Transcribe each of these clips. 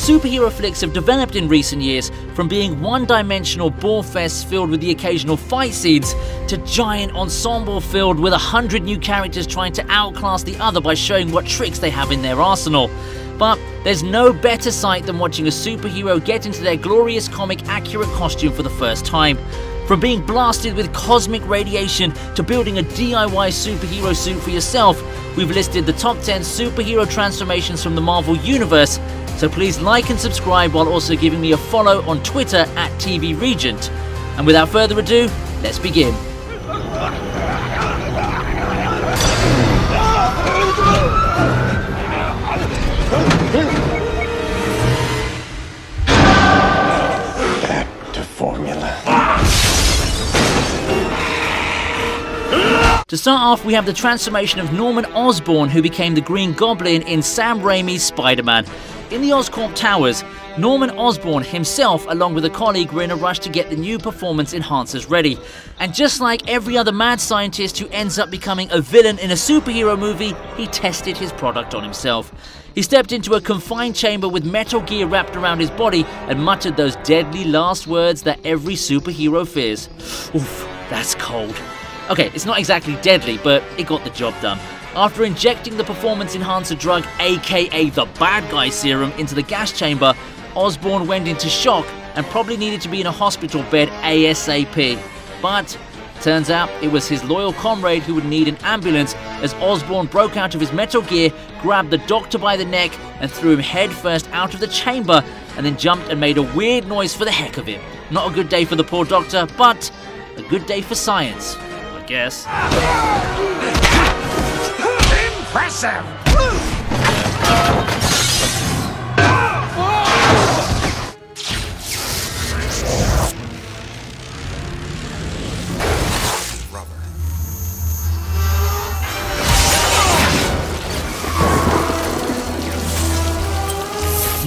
superhero flicks have developed in recent years from being one-dimensional bore fests filled with the occasional fight scenes to giant ensemble filled with 100 new characters trying to outclass the other by showing what tricks they have in their arsenal. But there's no better sight than watching a superhero get into their glorious comic accurate costume for the first time. From being blasted with cosmic radiation to building a DIY superhero suit for yourself, we've listed the top 10 superhero transformations from the Marvel Universe, so please like and subscribe while also giving me a follow on Twitter at TV Regent. And without further ado, let's begin. Back to formula. To start off, we have the transformation of Norman Osborn, who became the Green Goblin in Sam Raimi's Spider-Man. In the Oscorp Towers, Norman Osborn himself, along with a colleague, were in a rush to get the new performance enhancers ready. And just like every other mad scientist who ends up becoming a villain in a superhero movie, he tested his product on himself. He stepped into a confined chamber with metal gear wrapped around his body and muttered those deadly last words that every superhero fears. Oof, that's cold. Okay, it's not exactly deadly, but it got the job done. After injecting the performance enhancer drug, aka the bad guy serum, into the gas chamber, Osborn went into shock and probably needed to be in a hospital bed ASAP. But turns out it was his loyal comrade who would need an ambulance, as Osborn broke out of his metal gear, grabbed the doctor by the neck and threw him headfirst out of the chamber, and then jumped and made a weird noise for the heck of it. Not a good day for the poor doctor, but a good day for science, I guess. Impressive!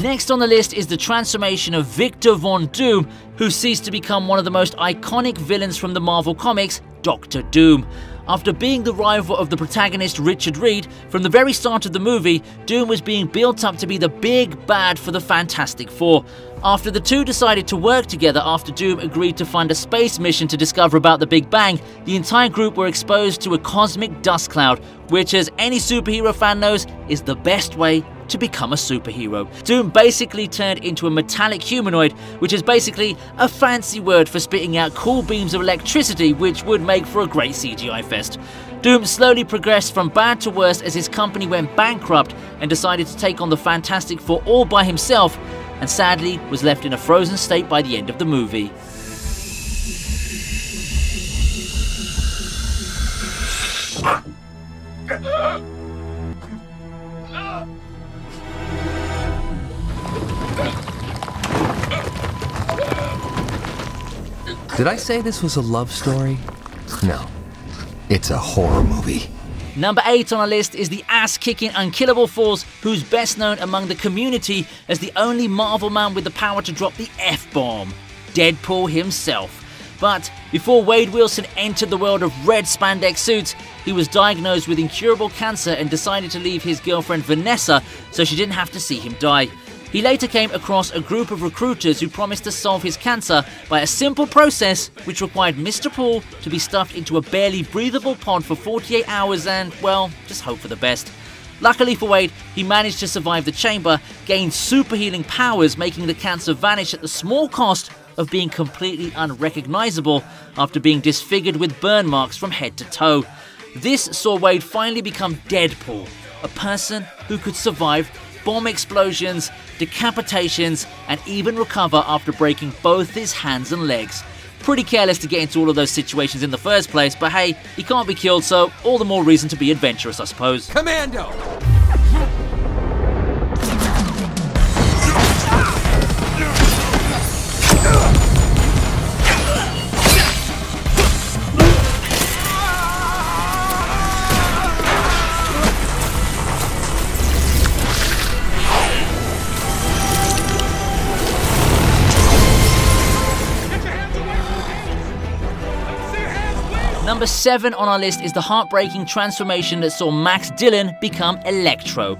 Next on the list is the transformation of Victor Von Doom, who ceased to become one of the most iconic villains from the Marvel Comics, Doctor Doom. After being the rival of the protagonist Richard Reed, from the very start of the movie, Doom was being built up to be the big bad for the Fantastic Four. After the two decided to work together after Doom agreed to fund a space mission to discover about the Big Bang, the entire group were exposed to a cosmic dust cloud, which, as any superhero fan knows, is the best way to become a superhero. Doom basically turned into a metallic humanoid, which is basically a fancy word for spitting out cool beams of electricity, which would make for a great CGI fest. Doom slowly progressed from bad to worse as his company went bankrupt and decided to take on the Fantastic Four all by himself, and sadly was left in a frozen state by the end of the movie. Did I say this was a love story? No, it's a horror movie. Number 8 on our list is the ass-kicking Unkillable Force, who's best known among the community as the only Marvel man with the power to drop the F-bomb, Deadpool himself. But before Wade Wilson entered the world of red spandex suits, he was diagnosed with incurable cancer and decided to leave his girlfriend Vanessa so she didn't have to see him die. He later came across a group of recruiters who promised to solve his cancer by a simple process which required Mr. Paul to be stuffed into a barely breathable pod for 48 hours and, well, just hope for the best. Luckily for Wade, he managed to survive the chamber, gained super healing powers, making the cancer vanish at the small cost of being completely unrecognizable after being disfigured with burn marks from head to toe. This saw Wade finally become Deadpool, a person who could survive bomb explosions, decapitations, and even recover after breaking both his hands and legs. Pretty careless to get into all of those situations in the first place, but hey, he can't be killed, so all the more reason to be adventurous, I suppose. Commando! Number 7 on our list is the heartbreaking transformation that saw Max Dillon become Electro.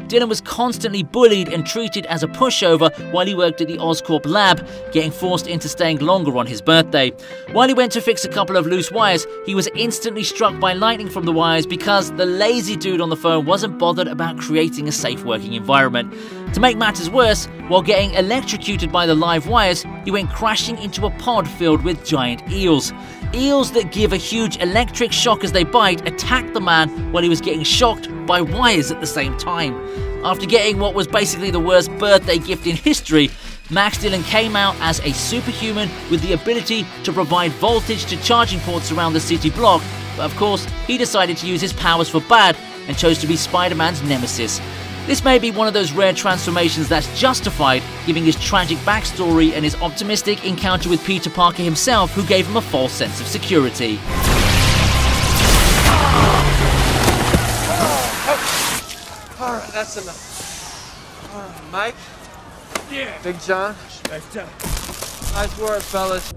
Dylan was constantly bullied and treated as a pushover while he worked at the Oscorp lab, getting forced into staying longer on his birthday. While he went to fix a couple of loose wires, he was instantly struck by lightning from the wires because the lazy dude on the phone wasn't bothered about creating a safe working environment. To make matters worse, while getting electrocuted by the live wires, he went crashing into a pod filled with giant eels. Eels that give a huge electric shock as they bite attacked the man while he was getting shocked by wires at the same time. After getting what was basically the worst birthday gift in history, Max Dillon came out as a superhuman with the ability to provide voltage to charging ports around the city block, but of course he decided to use his powers for bad and chose to be Spider-Man's nemesis. This may be one of those rare transformations that's justified, giving his tragic backstory and his optimistic encounter with Peter Parker himself, who gave him a false sense of security. Alright, that's enough. Alright, Mike? Yeah. Big John? Nice work, fellas.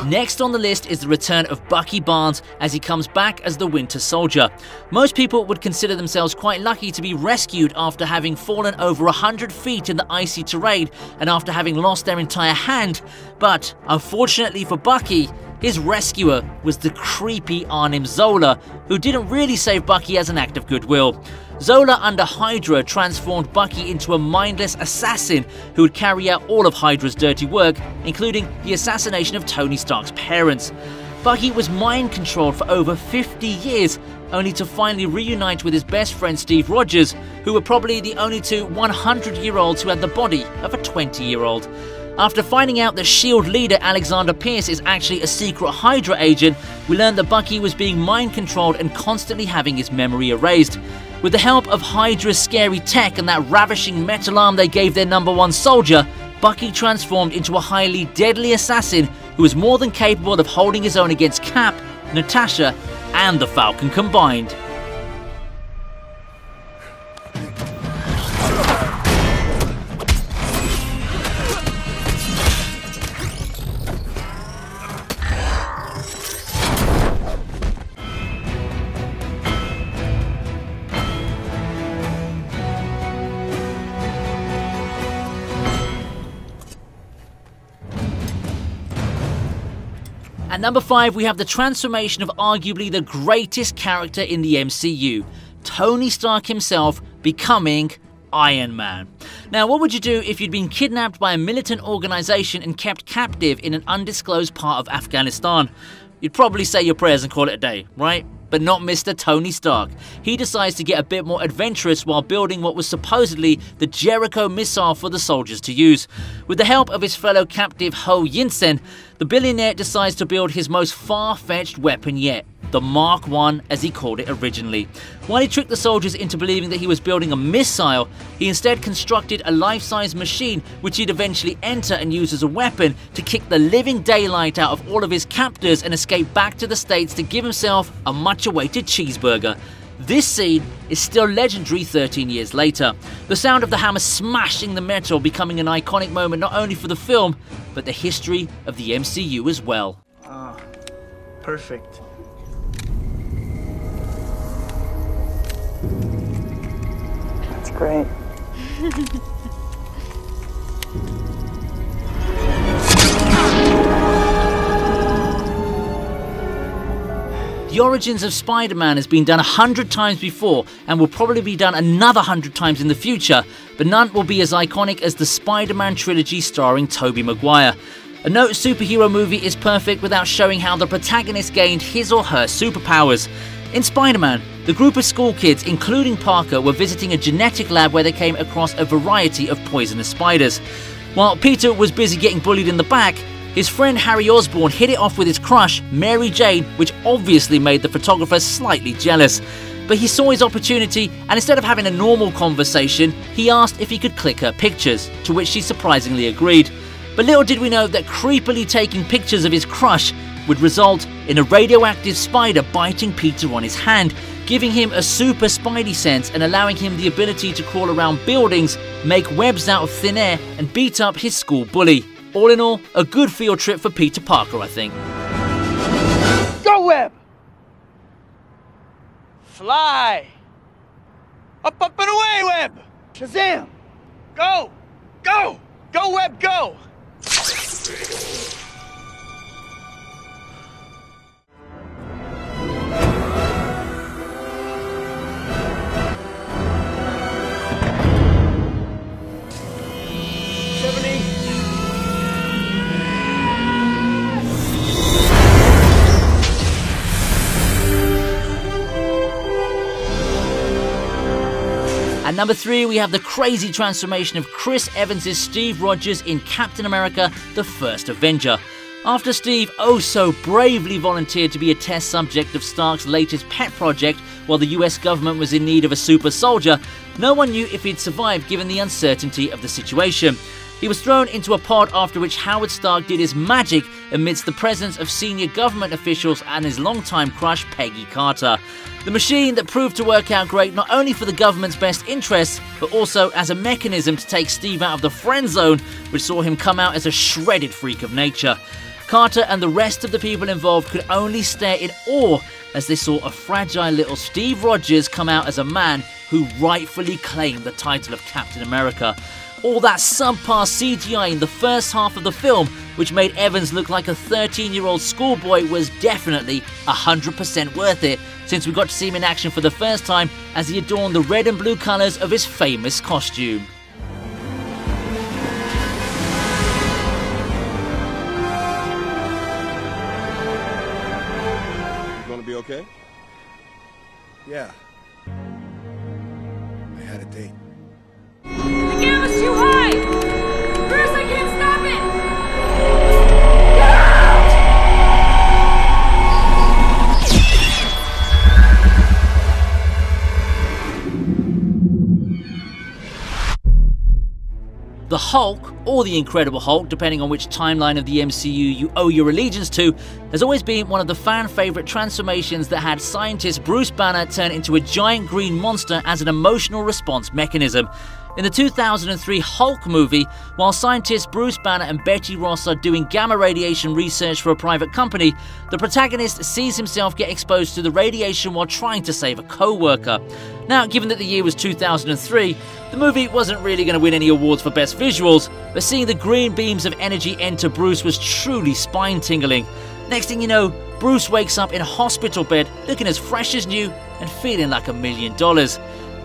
Next on the list is the return of Bucky Barnes as he comes back as the Winter Soldier. Most people would consider themselves quite lucky to be rescued after having fallen over 100 feet in the icy terrain and after having lost their entire hand, but unfortunately for Bucky, his rescuer was the creepy Arnim Zola, who didn't really save Bucky as an act of goodwill. Zola under Hydra transformed Bucky into a mindless assassin who would carry out all of Hydra's dirty work, including the assassination of Tony Stark's parents. Bucky was mind-controlled for over 50 years, only to finally reunite with his best friend Steve Rogers, who were probably the only two 100-year-olds who had the body of a 20-year-old. After finding out that S.H.I.E.L.D. leader Alexander Pierce is actually a secret Hydra agent, we learned that Bucky was being mind-controlled and constantly having his memory erased. With the help of Hydra's scary tech and that ravishing metal arm they gave their #1 soldier, Bucky transformed into a highly deadly assassin who was more than capable of holding his own against Cap, Natasha, and the Falcon combined. At number 5, we have the transformation of arguably the greatest character in the MCU, Tony Stark himself becoming Iron Man. Now, what would you do if you'd been kidnapped by a militant organization and kept captive in an undisclosed part of Afghanistan? You'd probably say your prayers and call it a day, right? But not Mr. Tony Stark. He decides to get a bit more adventurous while building what was supposedly the Jericho missile for the soldiers to use. With the help of his fellow captive Ho Yinsen, the billionaire decides to build his most far-fetched weapon yet, the Mark I as he called it originally. While he tricked the soldiers into believing that he was building a missile, he instead constructed a life-size machine which he'd eventually enter and use as a weapon to kick the living daylight out of all of his captors and escape back to the States to give himself a much-awaited cheeseburger. This scene is still legendary 13 years later. The sound of the hammer smashing the metal becoming an iconic moment not only for the film, but the history of the MCU as well. Oh, perfect. That's great. The origins of Spider-Man has been done 100 times before and will probably be done another 100 times in the future, but none will be as iconic as the Spider-Man trilogy starring Tobey Maguire. No superhero movie is perfect without showing how the protagonist gained his or her superpowers. In Spider-Man, the group of school kids, including Parker, were visiting a genetic lab where they came across a variety of poisonous spiders. While Peter was busy getting bullied in the back, his friend Harry Osborn hit it off with his crush, Mary Jane, which obviously made the photographer slightly jealous. But he saw his opportunity, and instead of having a normal conversation, he asked if he could click her pictures, to which she surprisingly agreed. But little did we know that creepily taking pictures of his crush would result in a radioactive spider biting Peter on his hand, giving him a super spidey sense and allowing him the ability to crawl around buildings, make webs out of thin air, and beat up his school bully. All in all, a good field trip for Peter Parker, I think. Go, Web! Fly! Up, up, and away, Web! Shazam! Go! Go! Go, Web, go! At number 3, we have the crazy transformation of Chris Evans' Steve Rogers in Captain America: The First Avenger. After Steve oh so bravely volunteered to be a test subject of Stark's latest pet project while the US government was in need of a super soldier, no one knew if he'd survive given the uncertainty of the situation. He was thrown into a pod, after which Howard Stark did his magic amidst the presence of senior government officials and his longtime crush Peggy Carter. The machine that proved to work out great not only for the government's best interests, but also as a mechanism to take Steve out of the friend zone, which saw him come out as a shredded freak of nature. Carter and the rest of the people involved could only stare in awe as they saw a fragile little Steve Rogers come out as a man who rightfully claimed the title of Captain America. All that subpar CGI in the first half of the film, which made Evans look like a 13-year-old schoolboy, was definitely 100% worth it, since we got to see him in action for the first time as he adorned the red and blue colours of his famous costume. You gonna be okay? Yeah. I had a date. The gamma's too high! Bruce, I can't stop it! The Hulk, or the Incredible Hulk, depending on which timeline of the MCU you owe your allegiance to, has always been one of the fan-favourite transformations that had scientist Bruce Banner turn into a giant green monster as an emotional response mechanism. In the 2003 Hulk movie, while scientists Bruce Banner and Betty Ross are doing gamma radiation research for a private company, the protagonist sees himself get exposed to the radiation while trying to save a co-worker. Now, given that the year was 2003, the movie wasn't really going to win any awards for best visuals, but seeing the green beams of energy enter Bruce was truly spine-tingling. Next thing you know, Bruce wakes up in a hospital bed, looking as fresh as new and feeling like $1 million.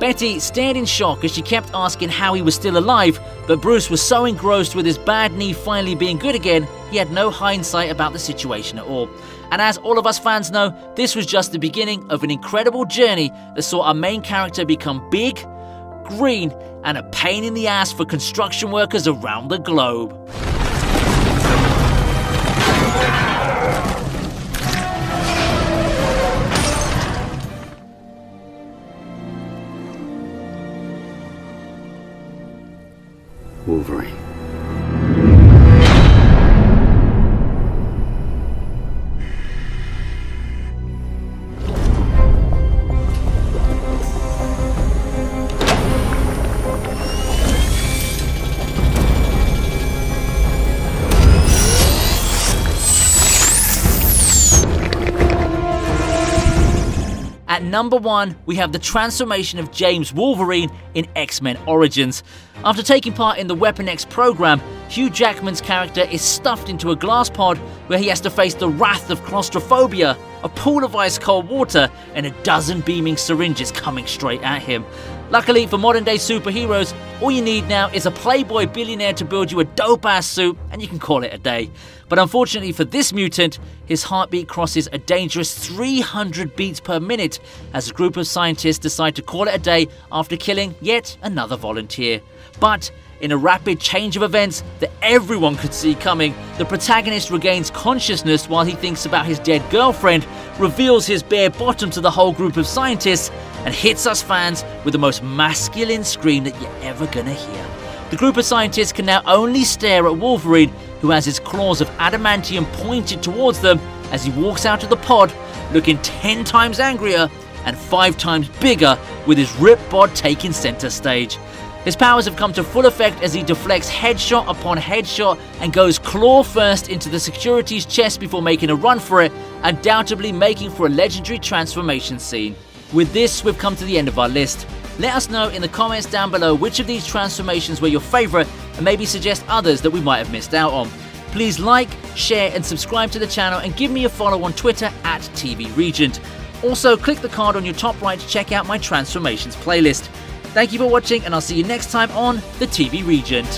Betty stared in shock as she kept asking how he was still alive, but Bruce was so engrossed with his bad knee finally being good again, he had no hindsight about the situation at all. And as all of us fans know, this was just the beginning of an incredible journey that saw our main character become big, green, and a pain in the ass for construction workers around the globe. Wolverine. At number 1, we have the transformation of James Wolverine in X-Men Origins. After taking part in the Weapon X program, Hugh Jackman's character is stuffed into a glass pod where he has to face the wrath of claustrophobia, a pool of ice cold water, and a dozen beaming syringes coming straight at him. Luckily for modern day superheroes, all you need now is a playboy billionaire to build you a dope ass suit and you can call it a day. But unfortunately for this mutant, his heartbeat crosses a dangerous 300 beats per minute as a group of scientists decide to call it a day after killing yet another volunteer. But in a rapid change of events that everyone could see coming, the protagonist regains consciousness while he thinks about his dead girlfriend, reveals his bare bottom to the whole group of scientists, and hits us fans with the most masculine scream that you're ever gonna hear. The group of scientists can now only stare at Wolverine, who has his claws of adamantium pointed towards them as he walks out of the pod, looking 10 times angrier and 5 times bigger, with his ripped bod taking center stage. His powers have come to full effect as he deflects headshot upon headshot and goes claw first into the security's chest before making a run for it, undoubtedly making for a legendary transformation scene. With this, we've come to the end of our list. Let us know in the comments down below which of these transformations were your favourite, and maybe suggest others that we might have missed out on. Please like, share and subscribe to the channel, and give me a follow on Twitter at TV Regent. Also, click the card on your top right to check out my transformations playlist. Thank you for watching, and I'll see you next time on the TV Regent.